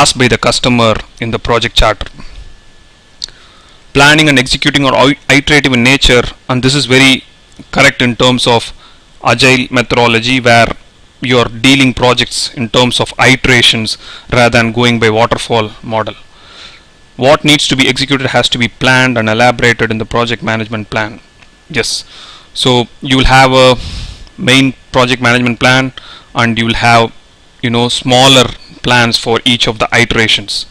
asked by the customer in the project charter. Planning and executing are iterative in nature, and this is very correct in terms of agile methodology, where you are dealing projects in terms of iterations rather than going by waterfall model. What needs to be executed has to be planned and elaborated in the project management plan. Yes, so you will have a main project management plan, and you will have smaller plans for each of the iterations.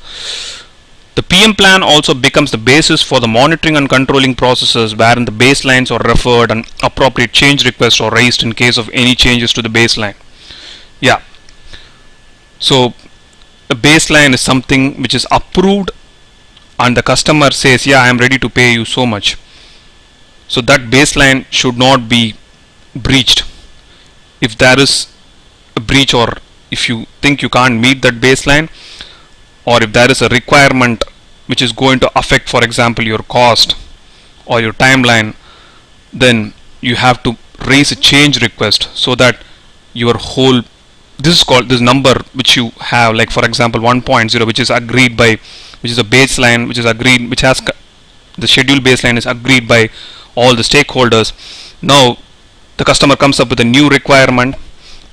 The PM plan also becomes the basis for the monitoring and controlling processes, wherein the baselines are referred and appropriate change requests are raised in case of any changes to the baseline. Yeah, so a baseline is something which is approved and the customer says, yeah, I am ready to pay you so much. So that baseline should not be breached. If there is a breach, or if you think you can't meet that baseline, or if there is a requirement which is going to affect, for example, your cost or your timeline, then you have to raise a change request so that your whole, this is called, this number which you have, like for example 1.0, which is agreed by, which is a baseline which is agreed, which has the schedule baseline is agreed by all the stakeholders. Now the customer comes up with a new requirement.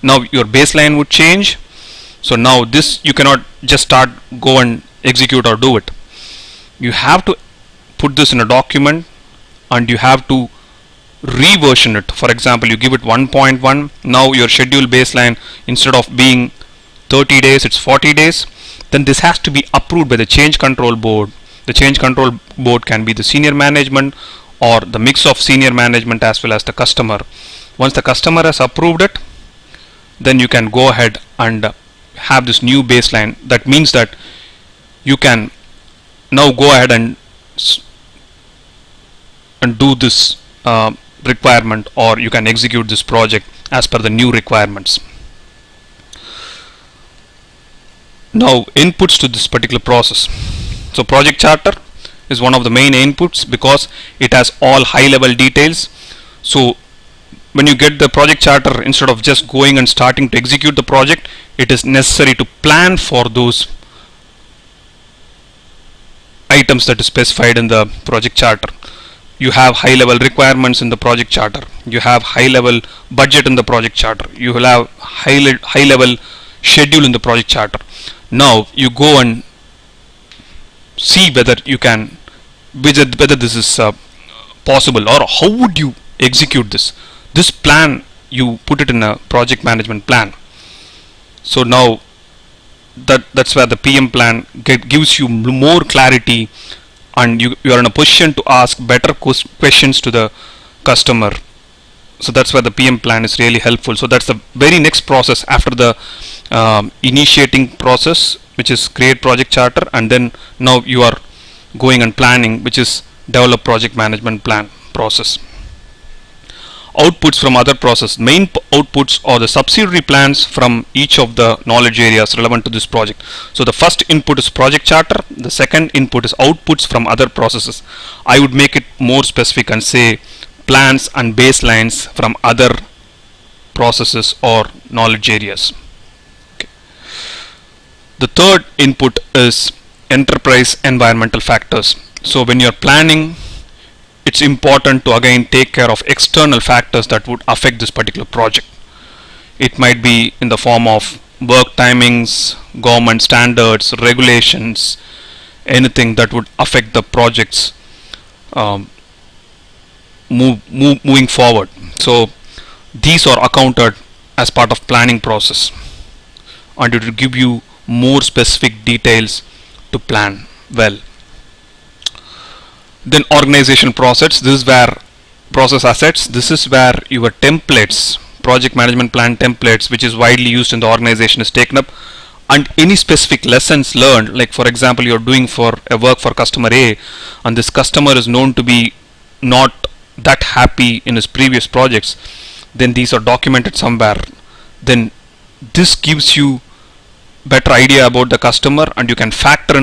Now your baseline would change. So now this, you cannot just go and execute or do it. You have to put this in a document and you have to reversion it. For example, you give it 1.1. Now your schedule baseline, instead of being 30 days, it's 40 days. Then this has to be approved by the change control board. The change control board can be the senior management or the mix of senior management as well as the customer. Once the customer has approved it, then you can go ahead and have this new baseline. That means that you can now go ahead and do this requirement, or you can execute this project as per the new requirements. Now inputs to this particular process. So project charter is one of the main inputs because it has all high level details. So when you get the project charter, instead of just going and starting to execute the project, it is necessary to plan for those items that is specified in the project charter. You have high level requirements in the project charter. You have high level budget in the project charter. You will have high level schedule in the project charter. Now you go and see whether you can, whether this is possible, or how would you execute this. This plan, you put it in a project management plan. So now that's where the PM plan gives you more clarity, and you are in a position to ask better questions to the customer. So that's where the PM plan is really helpful. So that's the very next process after the initiating process, which is create project charter, and then now you are going and planning, which is develop project management plan process. Outputs from other process. Main outputs are the subsidiary plans from each of the knowledge areas relevant to this project. So the first input is project charter. The second input is outputs from other processes. I would make it more specific and say plans and baselines from other processes or knowledge areas. Okay. The third input is enterprise environmental factors. So when you are planning, it's important to again take care of external factors that would affect this particular project. It might be in the form of work timings, government standards, regulations, anything that would affect the projects moving forward. So these are accounted as part of planning process, and it will give you more specific details to plan well. Then organization process. This is where process assets. This is where your templates, project management plan templates, which is widely used in the organization, is taken up, and any specific lessons learned. Like for example, you are doing for a work for customer A, and this customer is known to be not that happy in his previous projects. Then these are documented somewhere. Then this gives you better idea about the customer, and you can factor in